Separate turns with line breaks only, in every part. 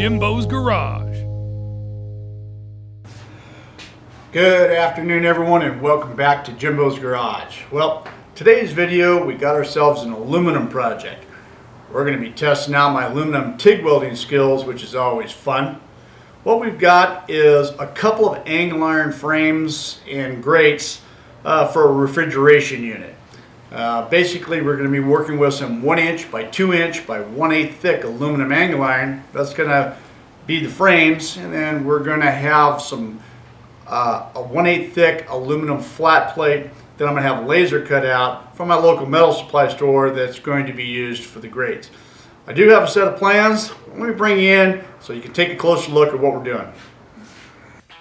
Jimbo's Garage.
Good afternoon, everyone, and welcome back to Jimbo's Garage. Well, today's video, we got ourselves an aluminum project. We're going to be testing out my aluminum TIG welding skills, which is always fun. What we've got is a couple of angle iron frames and grates for a refrigeration unit. Basically, we're going to be working with some 1" by 2" by 1/8 thick aluminum angle iron. That's going to be the frames, and then we're going to have some a 1/8 thick aluminum flat plate that I'm going to have laser cut out from my local metal supply store that's going to be used for the grates. I do have a set of plans. Let me bring you in so you can take a closer look at what we're doing.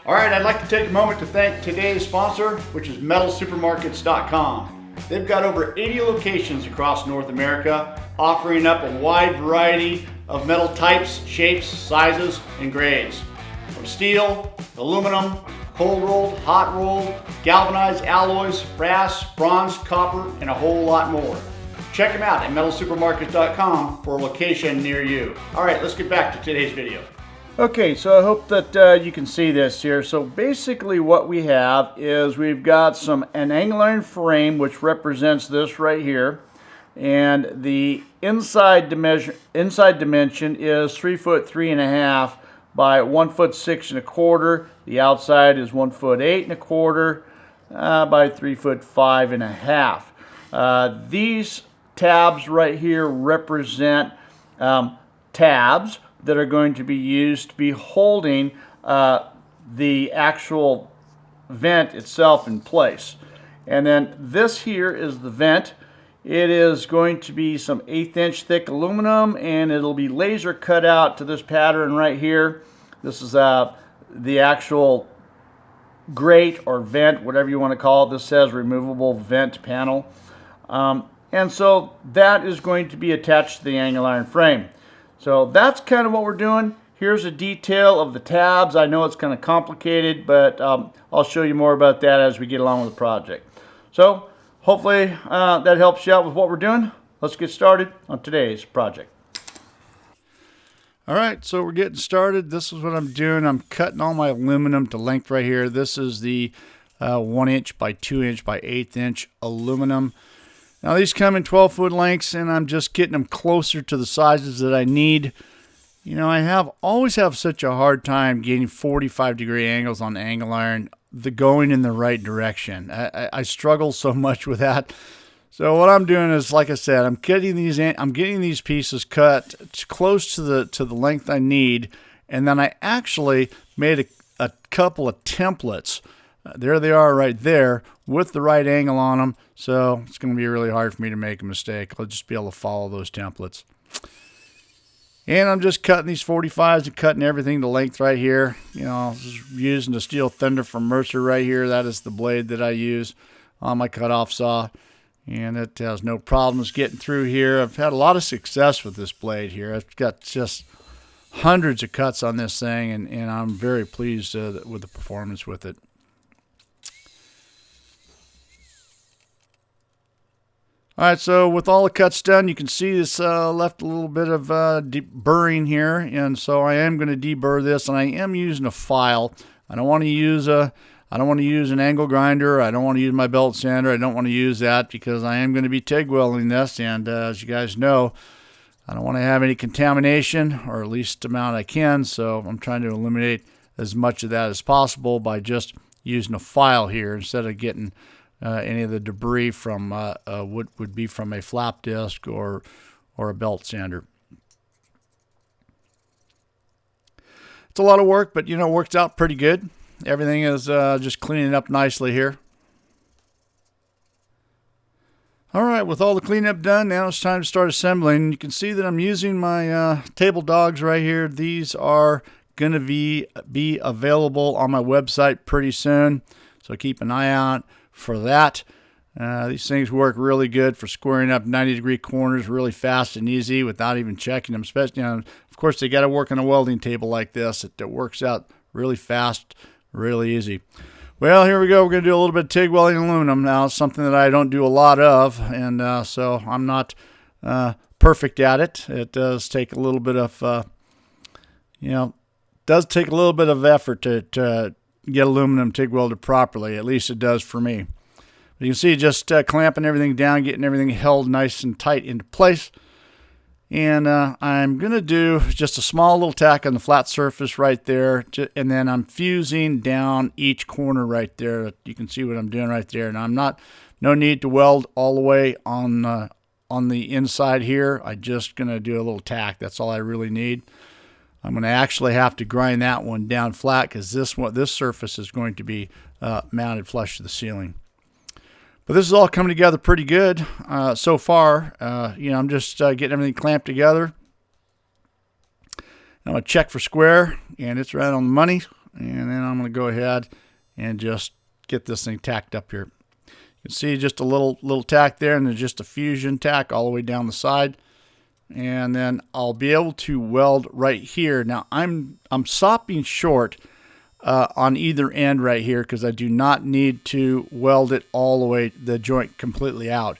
Alright, I'd like to take a moment to thank today's sponsor, which is metalsupermarkets.com. They've got over 80 locations across North America, offering up a wide variety of metal types, shapes, sizes, and grades. From steel, aluminum, cold rolled, hot rolled, galvanized alloys, brass, bronze, copper, and a whole lot more. Check them out at metalsupermarkets.com for a location near you. All right, let's get back to today's video. Okay, so I hope that you can see this here. So basically what we have is we've got an angle iron frame, which represents this right here. And the inside dimension is 3 foot 3.5 by 1 foot 6 1/4. The outside is 1 foot 8 1/4 by 3 foot 5.5. These tabs right here represent tabs that are going to be used to be holding the actual vent itself in place. And then this here is the vent. It is going to be some 1/8" thick aluminum, and it'll be laser cut out to this pattern right here. This is the actual grate or vent, whatever you want to call it. This says removable vent panel. And so that is going to be attached to the angle iron frame. So that's kind of what we're doing. Here's a detail of the tabs. I know it's kind of complicated, but I'll show you more about that as we get along with the project. So hopefully that helps you out with what we're doing. Let's get started on today's project. All right, so we're getting started. This is what I'm doing. I'm cutting all my aluminum to length right here. This is the 1" by 2" by 1/8" aluminum. Now these come in 12-foot lengths, and I'm just getting them closer to the sizes that I need. You know, I always have such a hard time getting 45-degree angles on angle iron, going in the right direction. I struggle so much with that. So what I'm doing is, like I said, I'm getting these pieces cut close to the length I need, and then I actually made a couple of templates. There they are right there with the right angle on them. So it's going to be really hard for me to make a mistake. I'll just be able to follow those templates. And I'm just cutting these 45s and cutting everything to length right here. You know, just using the Steel Thunder from Mercer right here. That is the blade that I use on my cutoff saw. And it has no problems getting through here. I've had a lot of success with this blade here. I've got just hundreds of cuts on this thing, and I'm very pleased with the performance with it. All right, so with all the cuts done, you can see this left a little bit of burring here, and so I am going to deburr this, and I am using a file. I don't want to use an angle grinder. I don't want to use my belt sander. I don't want to use that because I am going to be TIG welding this, and as you guys know, I don't want to have any contamination, or at least the amount I can, so I'm trying to eliminate as much of that as possible by just using a file here instead of getting any of the debris from what would be from a flap disc or a belt sander. It's a lot of work, but you know, it works out pretty good. Everything is just cleaning up nicely here. All right, with all the cleanup done, now it's time to start assembling. You can see that I'm using my table dogs right here. These are going to be available on my website pretty soon, so keep an eye out for that. These things work really good for squaring up 90-degree corners really fast and easy without even checking them. Especially, of course, they got to work on a welding table like this. It works out really fast, really easy. Well, here we go. We're going to do a little bit of TIG welding aluminum now. It's something that I don't do a lot of, and so I'm not perfect at it. It does take a little bit of You know, it does take a little bit of effort to get aluminum TIG welded properly. At least it does for me. But you can see just clamping everything down, getting everything held nice and tight into place. And I'm going to do just a small little tack on the flat surface right there. And then I'm fusing down each corner right there. You can see what I'm doing right there. And no need to weld all the way on the inside here. I'm just going to do a little tack. That's all I really need. I'm going to actually have to grind that one down flat because this surface is going to be mounted flush to the ceiling. But this is all coming together pretty good so far. You know, I'm just getting everything clamped together. I'm going to check for square, and it's right on the money. And then I'm going to go ahead and just get this thing tacked up here. You can see just a little tack there, and there's just a fusion tack all the way down the side. And then I'll be able to weld right here. Now I'm stopping short on either end right here because I do not need to weld it all the way, the joint completely out.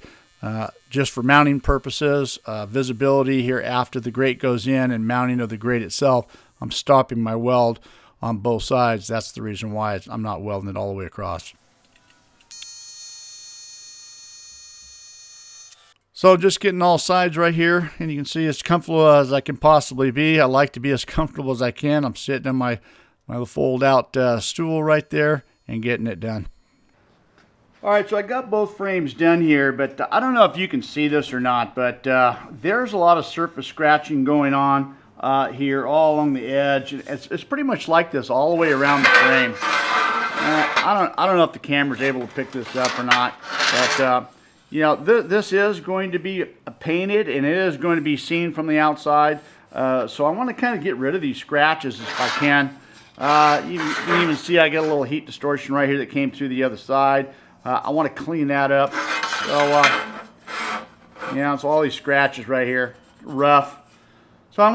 Just for mounting purposes, visibility here after the grate goes in and mounting of the grate itself, I'm stopping my weld on both sides. That's the reason why I'm not welding it all the way across. So just getting all sides right here, and you can see as comfortable as I can possibly be. I like to be as comfortable as I can. I'm sitting in my fold-out stool right there and getting it done. All right, so I got both frames done here, but I don't know if you can see this or not, but there's a lot of surface scratching going on here all along the edge. It's pretty much like this all the way around the frame. I don't know if the camera's able to pick this up or not, but you know, this is going to be painted and it is going to be seen from the outside. So I want to kind of get rid of these scratches if I can. You can even see I got a little heat distortion right here that came through the other side. I want to clean that up. So, yeah, so all these scratches right here, rough. So I'm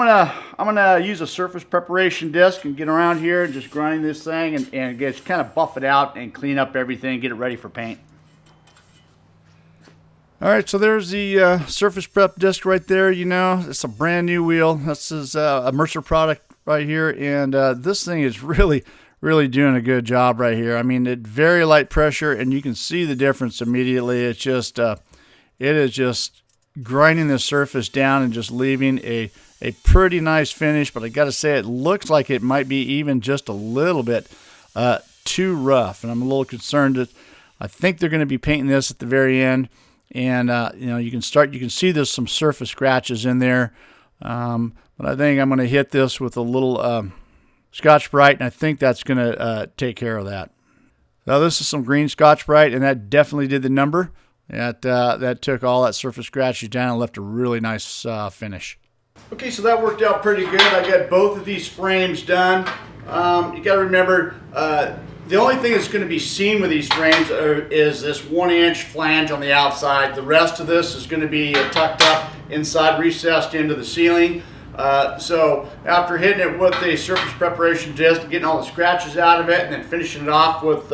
gonna use a surface preparation disc and get around here and just grind this thing and just kind of buff it out and clean up everything, get it ready for paint. All right, so there's the surface prep disc right there. You know, it's a brand new wheel. This is a Mercer product right here, and this thing is really doing a good job right here. I mean, it's very light pressure, and you can see the difference immediately. It's just, it is just grinding the surface down and just leaving a pretty nice finish. But I got to say, it looks like it might be even just a little bit too rough, and I'm a little concerned that I think they're going to be painting this at the very end. And you know, you can see there's some surface scratches in there, but I think I'm going to hit this with a little Scotch-Brite, and I think that's going to take care of that. Now this is some green Scotch-Brite, and that definitely did the number. That took all that surface scratches down and left a really nice finish. Okay, so that worked out pretty good. I got both of these frames done. You got to remember, the only thing that's going to be seen with these frames is this 1-inch flange on the outside. The rest of this is going to be tucked up inside, recessed into the ceiling. So after hitting it with a surface preparation disc, getting all the scratches out of it, and then finishing it off with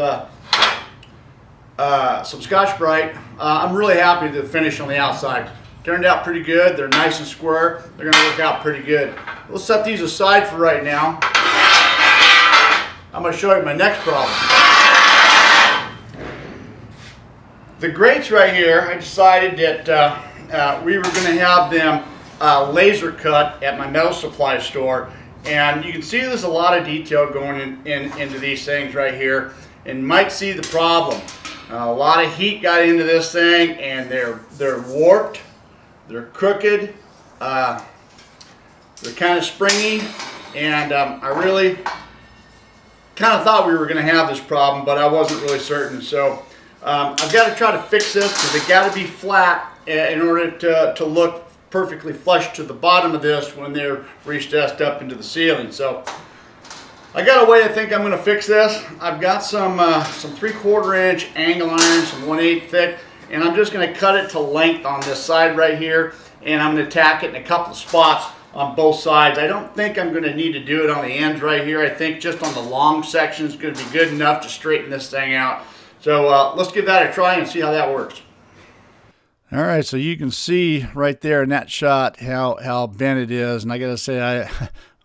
some Scotch-Brite, I'm really happy with the finish on the outside. Turned out pretty good. They're nice and square. They're going to work out pretty good. We'll set these aside for right now. I'm going to show you my next problem. The grates right here, I decided that we were going to have them laser cut at my metal supply store. And you can see there's a lot of detail going into these things right here. And you might see the problem. A lot of heat got into this thing, and they're warped, they're crooked, they're kind of springy, and I really kind of thought we were going to have this problem, but I wasn't really certain. So I've got to try to fix this because they got to be flat in order to look perfectly flush to the bottom of this when they're recessed up into the ceiling. So I got a way I think I'm going to fix this. I've got some 3/4 inch angle iron, some 1/8 thick, and I'm just going to cut it to length on this side right here, and I'm going to tack it in a couple of spots on both sides. I don't think I'm going to need to do it on the ends right here. I think just on the long section is going to be good enough to straighten this thing out. So let's give that a try and see how that works. All right, so you can see right there in that shot how bent it is, and I got to say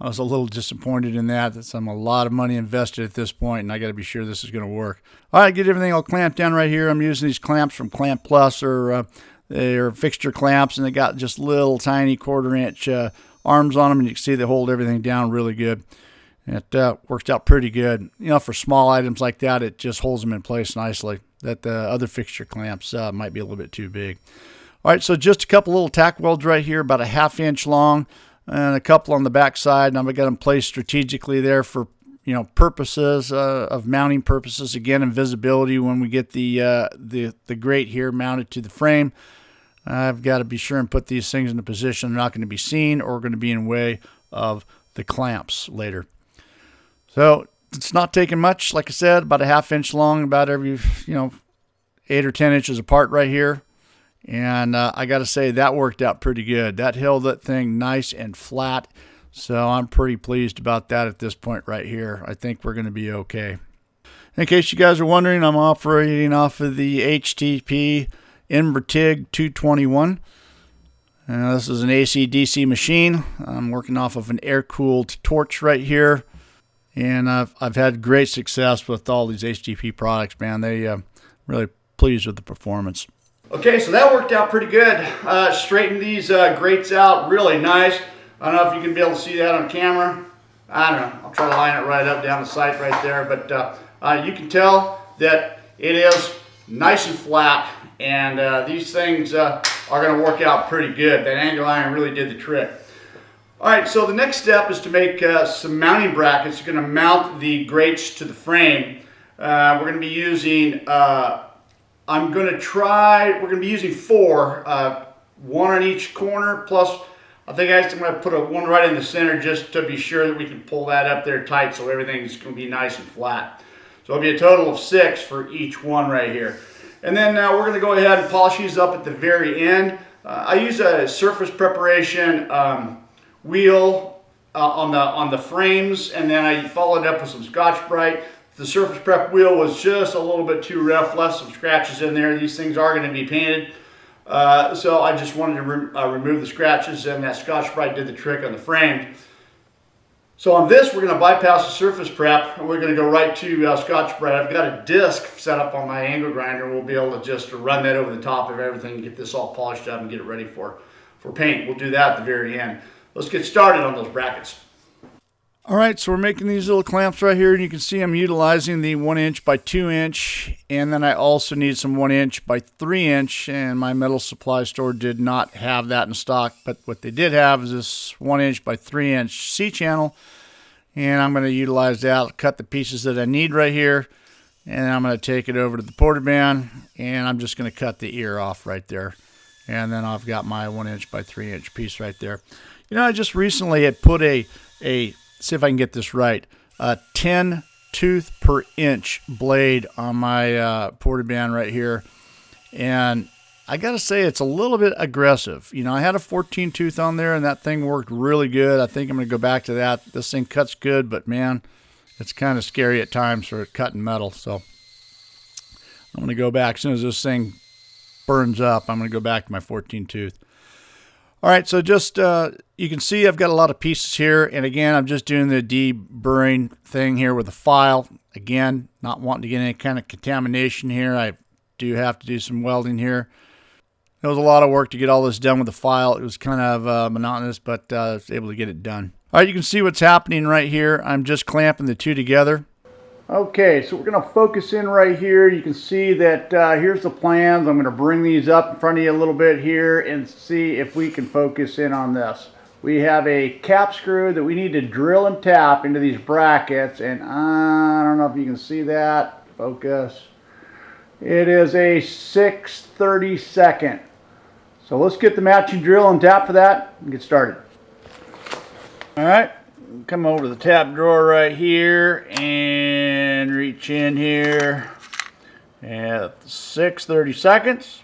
I was a little disappointed in that. That's a lot of money invested at this point, and I got to be sure this is going to work. All right, get everything all clamped down right here. I'm using these clamps from Clamp Plus, or they're fixture clamps, and they got just little tiny 1/4 inch arms on them, and you can see they hold everything down really good. It works out pretty good. You know, for small items like that, it just holds them in place nicely. That the other fixture clamps might be a little bit too big. All right, so just a couple little tack welds right here, about a 1/2 inch long, and a couple on the back side. And I've got them placed strategically there for, you know, purposes of mounting purposes. Again, and visibility when we get the grate here mounted to the frame. I've got to be sure and put these things in a position they're not going to be seen or going to be in the way of the clamps later. So it's not taking much, like I said, about a 1/2 inch long, about every, 8 or 10 inches apart right here. And I got to say, that worked out pretty good. That held that thing nice and flat. So I'm pretty pleased about that at this point right here. I think we're going to be okay. In case you guys are wondering, I'm operating off of the HTP Invertig 221. This is an AC/DC machine. I'm working off of an air-cooled torch right here. And I've had great success with all these HTP products, man. They really pleased with the performance. Okay, so that worked out pretty good. Straightened these grates out really nice. I don't know if you can be able to see that on camera. I don't know. I'll try to line it right up down the sight right there. But you can tell that it is nice and flat. And these things are going to work out pretty good. That angle iron really did the trick. All right, so the next step is to make some mounting brackets. You're going to mount the grates to the frame. We're going to be using, we're going to be using 4, 1 on each corner, plus I think I'm going to put one right in the center just to be sure that we can pull that up there tight so everything's going to be nice and flat. So it'll be a total of 6 for each one right here. And then we're going to go ahead and polish these up at the very end. I use a surface preparation wheel on the frames, and then I followed it up with some Scotch-Brite. The surface prep wheel was just a little bit too rough, left some scratches in there. These things are going to be painted, so I just wanted to remove the scratches, and that Scotch-Brite did the trick on the frame. So on this, we're going to bypass the surface prep, and we're going to go right to Scotch-Brite. I've got a disc set up on my angle grinder. We'll be able to just run that over the top of everything and get this all polished up and get it ready for paint. We'll do that at the very end. Let's get started on those brackets. All right, so we're making these little clamps right here, and you can see I'm utilizing the 1 inch by 2 inch, and then I also need some 1 inch by 3 inch, and my metal supply store did not have that in stock, but what they did have is this 1 inch by 3 inch C-channel, and I'm going to utilize that. I'll cut the pieces that I need right here, and I'm going to take it over to the porta band, and I'm just going to cut the ear off right there, and then I've got my 1 inch by 3 inch piece right there. You know, I just recently had put see if I can get this right, a 10 tooth per inch blade on my porta band right here. And I got to say, it's a little bit aggressive. You know, I had a 14 tooth on there, and that thing worked really good. I think I'm going to go back to that. This thing cuts good, but man, it's kind of scary at times for cutting metal. So I'm going to go back. As soon as this thing burns up, I'm going to go back to my 14 tooth. All right, so just you can see I've got a lot of pieces here, and again, I'm just doing the deburring thing here with a file. Again, not wanting to get any kind of contamination here. I do have to do some welding here. It was a lot of work to get all this done with the file. It was kind of monotonous, but I was able to get it done. All right, you can see what's happening right here. I'm just clamping the two together. Okay, so we're going to focus in right here. You can see that here's the plans. I'm going to bring these up in front of you a little bit here and see if we can focus in on this. We have a cap screw that we need to drill and tap into these brackets, and I don't know if you can see that. Focus. It is a 6/32. So let's get the matching drill and tap for that and get started. All right. Come over to the tap drawer right here and reach in here at 6/32.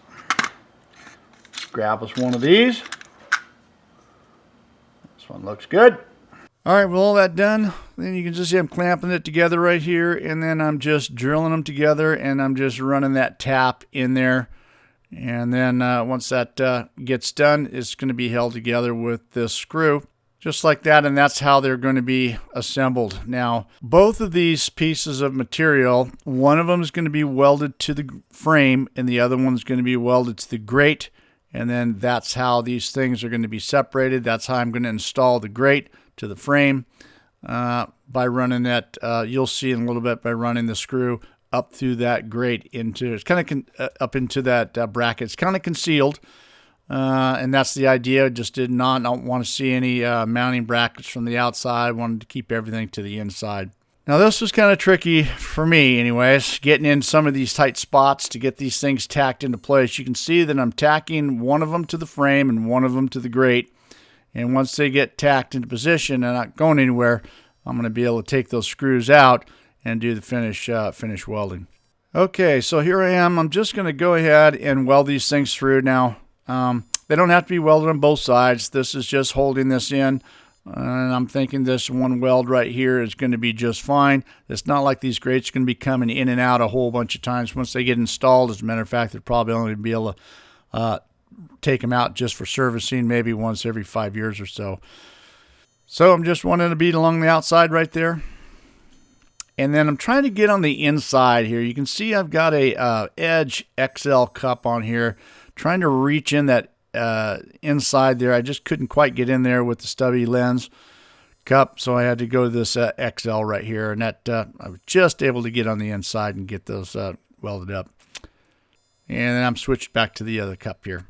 Grab us one of these. This one looks good. All right, with all that done, then you can just see I'm clamping it together right here, and then I'm just drilling them together, and I'm just running that tap in there. And then once that gets done, it's going to be held together with this screw. just like that, and that's how they're going to be assembled. Now, both of these pieces of material, one of them is going to be welded to the frame, and the other one's going to be welded to the grate, and then that's how these things are going to be separated. That's how I'm going to install the grate to the frame by running that, you'll see in a little bit, by running the screw up through that grate into, it's kind of up into that bracket. It's kind of concealed. And that's the idea. Just did not want to see any mounting brackets from the outside. Wanted to keep everything to the inside. Now this was kind of tricky for me anyways, getting in some of these tight spots to get these things tacked into place. You can see that I'm tacking one of them to the frame and one of them to the grate. And once they get tacked into position and not going anywhere, I'm going to be able to take those screws out and do the finish welding. Okay, so here I am. I'm just going to go ahead and weld these things through now. They don't have to be welded on both sides. This is just holding this in, and I'm thinking this one weld right here is going to be just fine. It's not like these grates are going to be coming in and out a whole bunch of times once they get installed. As a matter of fact, they'll probably only be able to take them out just for servicing maybe once every 5 years or so. So I'm just wanting to bead along the outside right there. And then I'm trying to get on the inside here. You can see I've got a Edge XL cup on here. Trying to reach in that inside there. I just couldn't quite get in there with the stubby lens cup, so I had to go to this XL right here, and that I was just able to get on the inside and get those welded up. And then I'm switched back to the other cup here.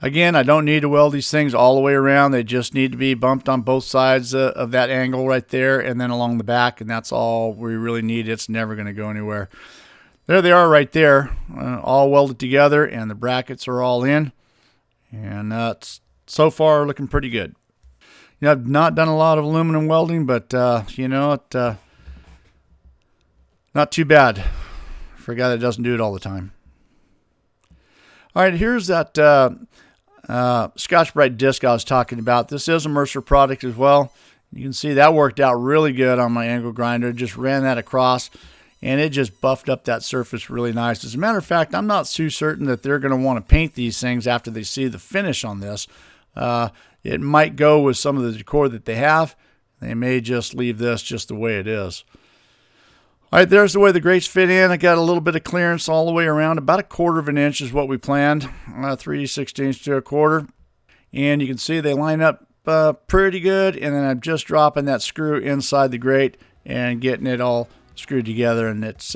Again, I don't need to weld these things all the way around. They just need to be bumped on both sides of that angle right there, and then along the back, and that's all we really need. It's never going to go anywhere. There they are right there, all welded together, and the brackets are all in. And it's so far looking pretty good. You know, I've not done a lot of aluminum welding, but, you know, not too bad for a guy that doesn't do it all the time. All right, here's that Scotch-Brite disc I was talking about. This is a Mercer product as well. You can see that worked out really good on my angle grinder. Just ran that across, and it just buffed up that surface really nice. As a matter of fact, I'm not too certain that they're going to want to paint these things after they see the finish on this. It might go with some of the decor that they have. They may just leave this just the way it is. All right, there's the way the grates fit in. I got a little bit of clearance all the way around. About 1/4 of an inch is what we planned. 3/16 to 1/4. And you can see they line up pretty good. And then I'm just dropping that screw inside the grate and getting it all screwed together, and it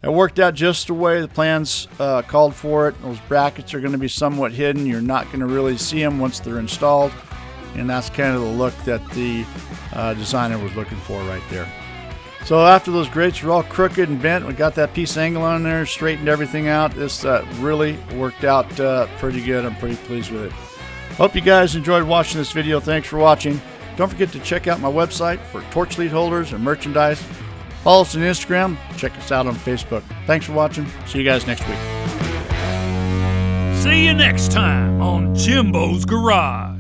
worked out just the way the plans called for it. Those brackets are going to be somewhat hidden. You're not going to really see them once they're installed, and that's kind of the look that the designer was looking for right there. So after those grates are all crooked and bent, we got that piece angle on there, straightened everything out. This really worked out pretty good. I'm pretty pleased with it. Hope you guys enjoyed watching this video. Thanks for watching. Don't forget to check out my website for torch lead holders and merchandise. Follow us on Instagram. Check us out on Facebook. Thanks for watching. See you guys next week.
See you next time on Jimbo's Garage.